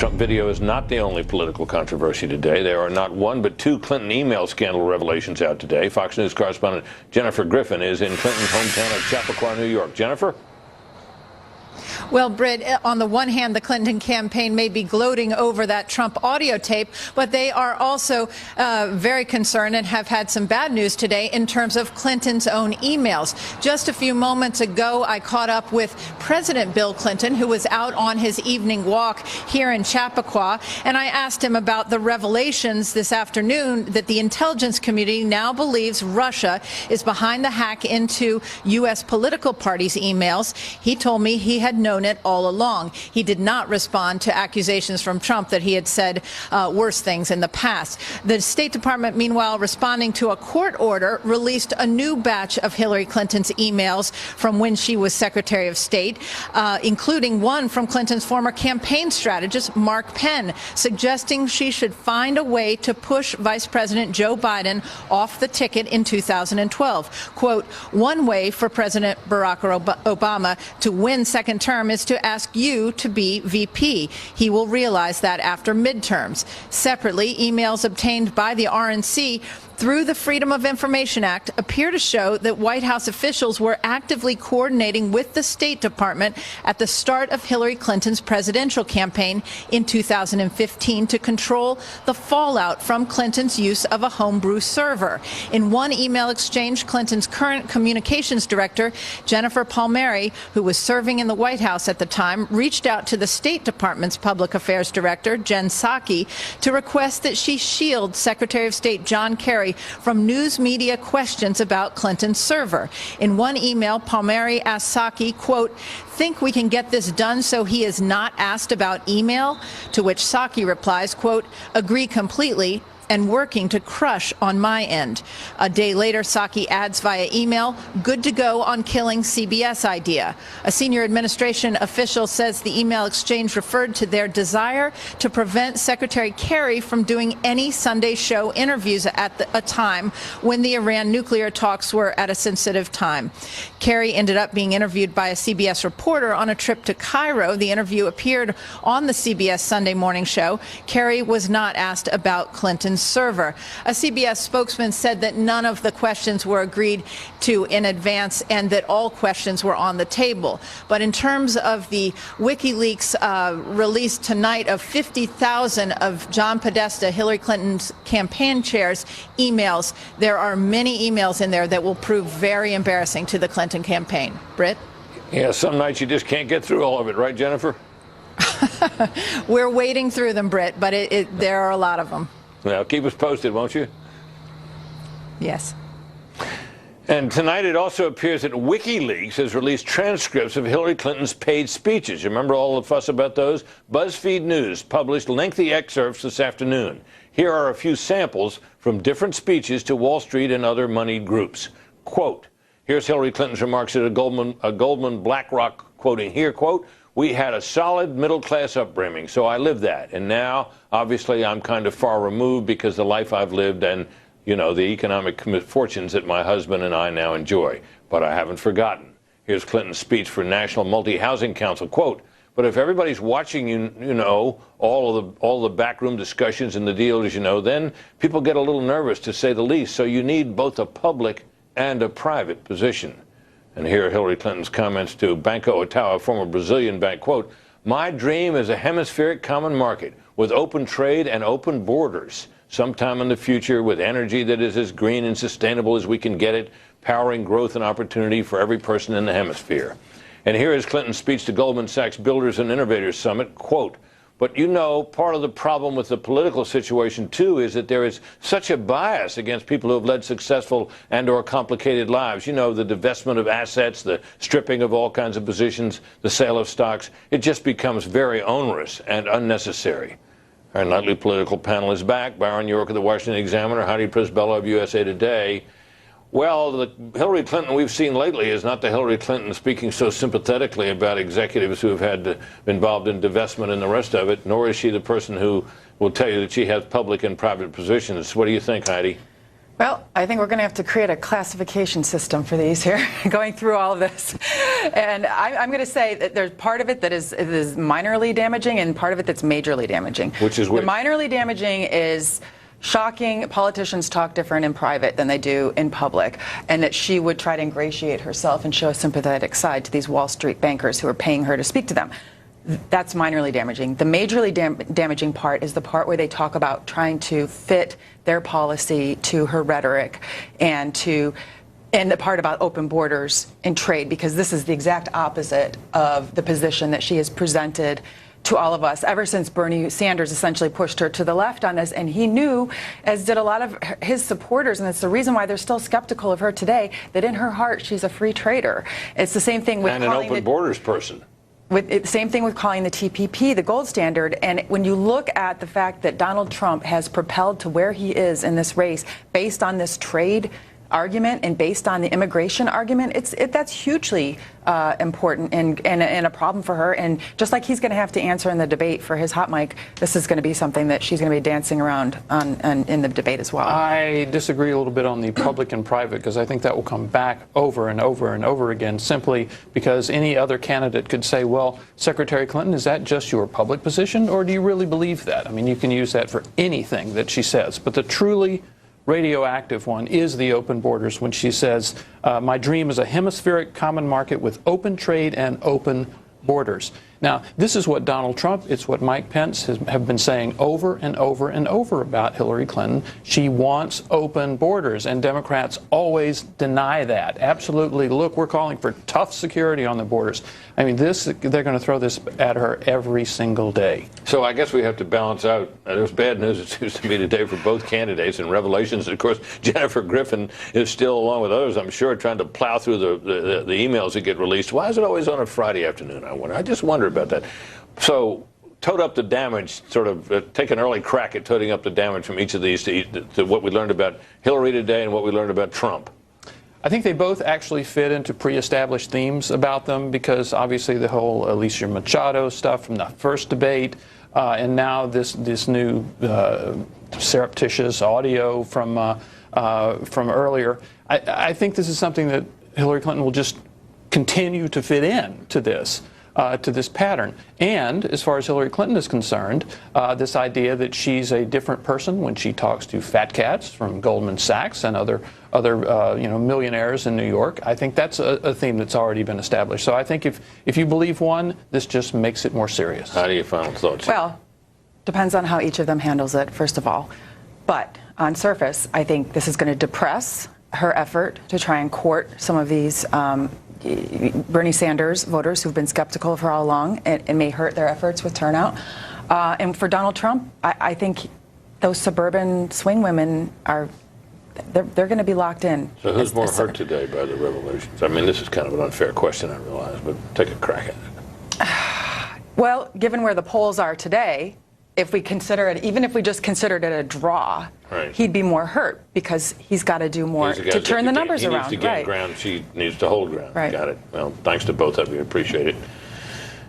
Trump video is not the only political controversy today. There are not one but two Clinton email scandal revelations out today. Fox News correspondent Jennifer Griffin is in Clinton's hometown of Chappaqua, New York. Jennifer? Well, Britt, on the one hand, the Clinton campaign may be gloating over that Trump audio tape, but they are also very concerned and have had some bad news today in terms of Clinton's own emails. Just a few moments ago, I caught up with President Bill Clinton, who was out on his evening walk here in Chappaqua, and I asked him about the revelations this afternoon that the intelligence community now believes Russia is behind the hack into U.S. political parties' emails. He told me he had known it all along. He did not respond to accusations from Trump that he had said worse things in the past. The State Department, meanwhile, responding to a court order, released a new batch of Hillary Clinton's emails from when she was Secretary of State, including one from Clinton's former campaign strategist, Mark Penn, suggesting she should find a way to push Vice President Joe Biden off the ticket in 2012. Quote, one way for President Barack Obama to win second term is to ask you to be VP. He will realize that after midterms. Separately, emails obtained by the RNC through the Freedom of Information Act appear to show that White House officials were actively coordinating with the State Department at the start of Hillary Clinton's presidential campaign in 2015 to control the fallout from Clinton's use of a homebrew server. In one email exchange, Clinton's current communications director, Jennifer Palmieri, who was serving in the White House at the time, reached out to the State Department's public affairs director, Jen Psaki, to request that she shield Secretary of State John Kerry from news media questions about Clinton's server. In one email, Palmieri asked Psaki, quote, think we can get this done so he is not asked about email? To which Psaki replies, quote, agree completely and working to crush on my end. A day later, Psaki adds via email, good to go on killing CBS idea. A senior administration official says the email exchange referred to their desire to prevent Secretary Kerry from doing any Sunday show interviews at a time when the Iran nuclear talks were at a sensitive time. Kerry ended up being interviewed by a CBS reporter on a trip to Cairo. The interview appeared on the CBS Sunday morning show. Kerry was not asked about Clinton's server. A CBS spokesman said that none of the questions were agreed to in advance and that all questions were on the table. But in terms of the WikiLeaks release tonight of 50,000 of John Podesta, Hillary Clinton's campaign chair's emails, there are many emails in there that will prove very embarrassing to the Clinton campaign. Britt? Yeah, some nights you just can't get through all of it, right, Jennifer? We're wading through them, Britt, but there are a lot of them. Now, keep us posted, won't you? Yes. And tonight it also appears that WikiLeaks has released transcripts of Hillary Clinton's paid speeches. You remember all the fuss about those? BuzzFeed News published lengthy excerpts this afternoon. Here are a few samples from different speeches to Wall Street and other moneyed groups. Quote, here's Hillary Clinton's remarks at a Goldman BlackRock quoting here, quote, we had a solid middle-class upbringing, so I lived that. And now, obviously, I'm kind of far removed because the life I've lived and, you know, the economic fortunes that my husband and I now enjoy. But I haven't forgotten. Here's Clinton's speech for National Multi-Housing Council. Quote, but if everybody's watching you know, all the backroom discussions and the deals, you know, then people get a little nervous, to say the least. So you need both a public and a private position. And here are Hillary Clinton's comments to Banco Itaú, a former Brazilian bank. Quote, my dream is a hemispheric common market with open trade and open borders. Sometime in the future with energy that is as green and sustainable as we can get it, powering growth and opportunity for every person in the hemisphere. And here is Clinton's speech to Goldman Sachs Builders and Innovators Summit. Quote, but you know, part of the problem with the political situation, too, is that there is such a bias against people who have led successful and or complicated lives. You know, the divestment of assets, the stripping of all kinds of positions, the sale of stocks. It just becomes very onerous and unnecessary. Our nightly political panel is back. Byron York of the Washington Examiner, Heidi Prisbello of USA Today. Well, the Hillary Clinton we've seen lately is not the Hillary Clinton speaking so sympathetically about executives who have had been involved in divestment and the rest of it, nor is she the person who will tell you that she has public and private positions. What do you think, Heidi? Well, I think we're going to have to create a classification system for these here, going through all of this. And I'm going to say that there's part of it that is minorly damaging and part of it that's majorly damaging. Which is which? The minorly damaging is shocking. Politicians talk different in private than they do in public, and that she would try to ingratiate herself and show a sympathetic side to these Wall Street bankers who are paying her to speak to them. That's minorly damaging. The majorly damaging part is the part where they talk about trying to fit their policy to her rhetoric and the part about open borders and trade, because this is the exact opposite of the position that she has presented to all of us ever since Bernie Sanders essentially pushed her to the left on this. And he knew, as did a lot of his supporters, and it's the reason why they're still skeptical of her today, that in her heart she's a free trader. It's the same thing with and an open borders person. Same thing with calling the TPP the gold standard. And when you look at the fact that Donald Trump has propelled to where he is in this race based on this trade argument and based on the immigration argument, that's hugely important and a problem for her. And just like he's going to have to answer in the debate for his hot mic, this is going to be something that she's going to be dancing around on in the debate as well. I disagree a little bit on the public and private, because I think that will come back over and over and over again, simply because any other candidate could say, well, Secretary Clinton, is that just your public position, or do you really believe that? I mean, you can use that for anything that she says, but the truly radioactive one is the open borders, when she says, my dream is a hemispheric common market with open trade and open borders. Now, this is what Donald Trump, it's what Mike Pence have been saying over and over and over about Hillary Clinton. She wants open borders, and Democrats always deny that. Absolutely, look, we're calling for tough security on the borders. I mean, they're going to throw this at her every single day. So I guess we have to balance out. There's bad news, it seems to me, today for both candidates, and revelations. Of course, Jennifer Griffin is still, along with others, I'm sure, trying to plow through the emails that get released. Why is it always on a Friday afternoon, I wonder? I just wonder about that. So, tote up the damage, sort of take an early crack at toting up the damage from each of these to what we learned about Hillary today and what we learned about Trump. I think they both actually fit into pre-established themes about them, because obviously the whole Alicia Machado stuff from the first debate, and now this new surreptitious audio from earlier. I think this is something that Hillary Clinton will just continue to fit in to this pattern. And as far as Hillary Clinton is concerned, this idea that she's a different person when she talks to fat cats from Goldman Sachs and other millionaires in New York, I think that's a theme that's already been established. So I think if you believe one, this just makes it more serious. How do you final thoughts? Well, depends on how each of them handles it, first of all. But on surface, I think this is going to depress her effort to try and court some of these Bernie Sanders voters who've been skeptical of her all along. It may hurt their efforts with turnout. And for Donald Trump, I think those suburban swing women they're going to be locked in. So who's more hurt today by the revelations? I mean, this is kind of an unfair question, I realize, but take a crack at it. Well, given where the polls are today, if we consider it, even if we just considered it a draw, right, he'd be more hurt because he's got to do more to turn the numbers around. He needs to gain ground. She needs to hold ground. Right. Got it. Well, thanks to both of you. Appreciate it.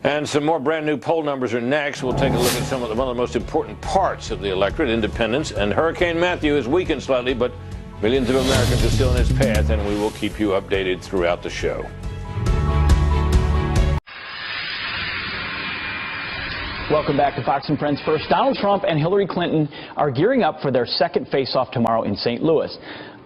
And some more brand new poll numbers are next. We'll take a look at one of the most important parts of the electorate, independence. And Hurricane Matthew has weakened slightly, but millions of Americans are still in its path, and we will keep you updated throughout the show. Welcome back to Fox and Friends First. Donald Trump and Hillary Clinton are gearing up for their second face-off tomorrow in St. Louis.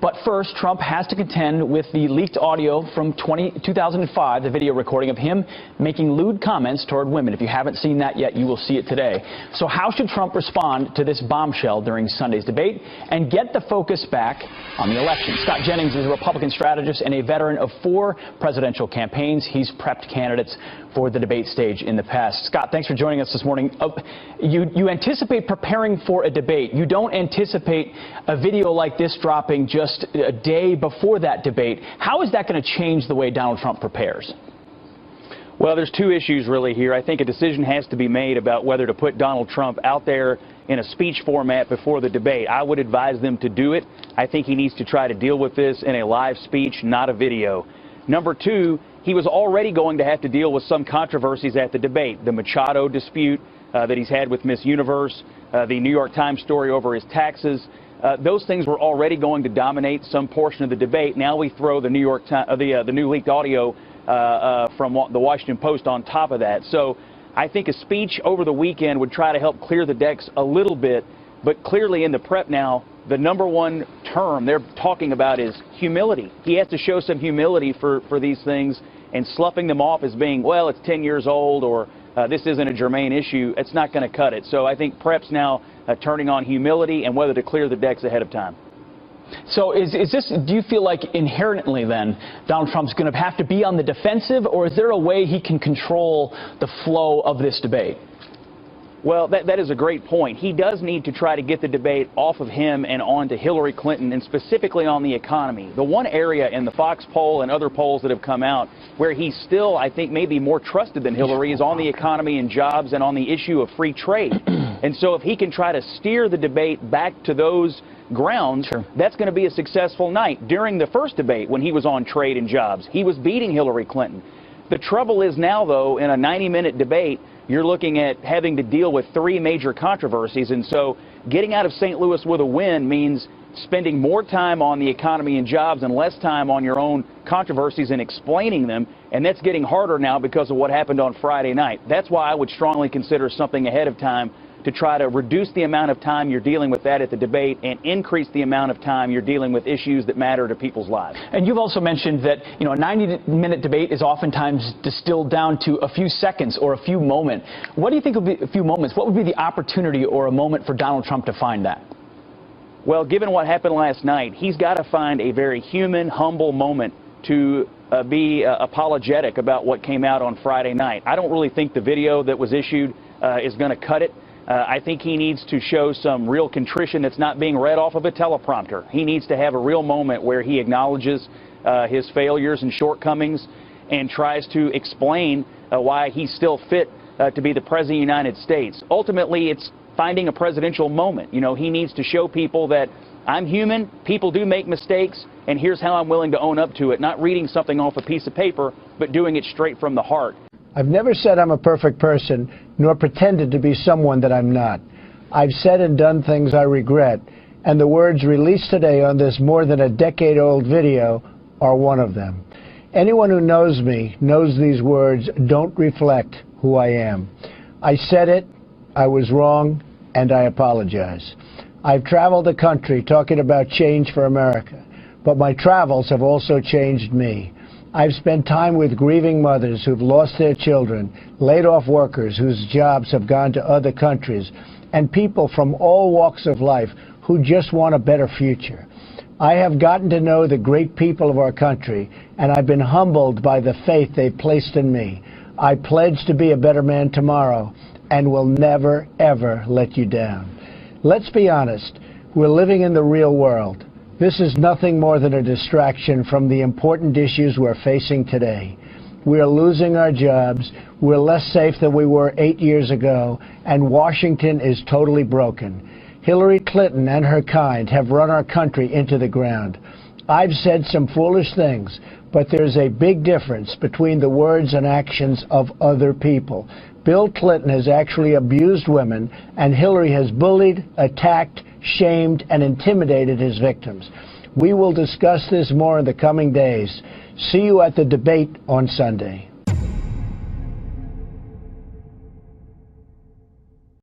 But first, Trump has to contend with the leaked audio from 2005, the video recording of him making lewd comments toward women. If you haven't seen that yet, you will see it today. So how should Trump respond to this bombshell during Sunday's debate and get the focus back on the election? Scott Jennings is a Republican strategist and a veteran of 4 presidential campaigns. He's prepped candidates for the debate stage in the past. Scott, thanks for joining us this morning. You anticipate preparing for a debate. You don't anticipate a video like this dropping just a day before that debate. How is that going to change the way Donald Trump prepares? Well, there's 2 issues really here. I think a decision has to be made about whether to put Donald Trump out there in a speech format before the debate. I would advise them to do it. I think he needs to try to deal with this in a live speech, not a video. Number 2, he was already going to have to deal with some controversies at the debate. The Machado dispute that he's had with Miss Universe, the New York Times story over his taxes. Those things were already going to dominate some portion of the debate. Now we throw the the new leaked audio from the Washington Post on top of that. So I think a speech over the weekend would try to help clear the decks a little bit, but clearly in the prep now, the number one term they're talking about is humility. He has to show some humility for these things, and sloughing them off as being, well, it's 10 years old, or this isn't a germane issue. It's not going to cut it. So I think prep's now turning on humility and whether to clear the decks ahead of time. So is this, do you feel like inherently then Donald Trump's going to have to be on the defensive, or is there a way he can control the flow of this debate? Well, that is a great point. He does need to try to get the debate off of him and on to Hillary Clinton, and specifically on the economy. The one area in the Fox poll and other polls that have come out where he's still, I think, maybe more trusted than Hillary is on the economy and jobs and on the issue of free trade. And so if he can try to steer the debate back to those grounds, that's going to be a successful night. During the first debate, when he was on trade and jobs, he was beating Hillary Clinton. The trouble is now, though, in a 90-minute debate, you're looking at having to deal with 3 major controversies. And so getting out of St. Louis with a win means spending more time on the economy and jobs and less time on your own controversies and explaining them. And that's getting harder now because of what happened on Friday night. That's why I would strongly consider something ahead of time to try to reduce the amount of time you're dealing with that at the debate and increase the amount of time you're dealing with issues that matter to people's lives. And you've also mentioned that, you know, a 90-minute debate is oftentimes distilled down to a few seconds or a few moments. What do you think would be a few moments? What would be the opportunity or a moment for Donald Trump to find that? Well, given what happened last night, he's got to find a very human, humble moment to be apologetic about what came out on Friday night. I don't really think the video that was issued is going to cut it. I think he needs to show some real contrition that's not being read off of a teleprompter. He needs to have a real moment where he acknowledges his failures and shortcomings and tries to explain why he's still fit to be the President of the United States. Ultimately, it's finding a presidential moment. You know, he needs to show people that I'm human, people do make mistakes, and here's how I'm willing to own up to it. Not reading something off a piece of paper, but doing it straight from the heart. I've never said I'm a perfect person, nor pretended to be someone that I'm not. I've said and done things I regret, and the words released today on this more than a decade-old video are one of them. Anyone who knows me knows these words don't reflect who I am. I said it, I was wrong, and I apologize. I've traveled the country talking about change for America, but my travels have also changed me. I've spent time with grieving mothers who've lost their children, laid-off workers whose jobs have gone to other countries, and people from all walks of life who just want a better future. I have gotten to know the great people of our country, and I've been humbled by the faith they've placed in me. I pledge to be a better man tomorrow and will never, ever let you down. Let's be honest, we're living in the real world. This is nothing more than a distraction from the important issues we're facing today. We're losing our jobs, we're less safe than we were 8 years ago, and Washington is totally broken. Hillary Clinton and her kind have run our country into the ground. I've said some foolish things, but there's a big difference between the words and actions of other people. Bill Clinton has actually abused women, and Hillary has bullied, attacked, shamed, and intimidated his victims. We will discuss this more in the coming days. See you at the debate on Sunday.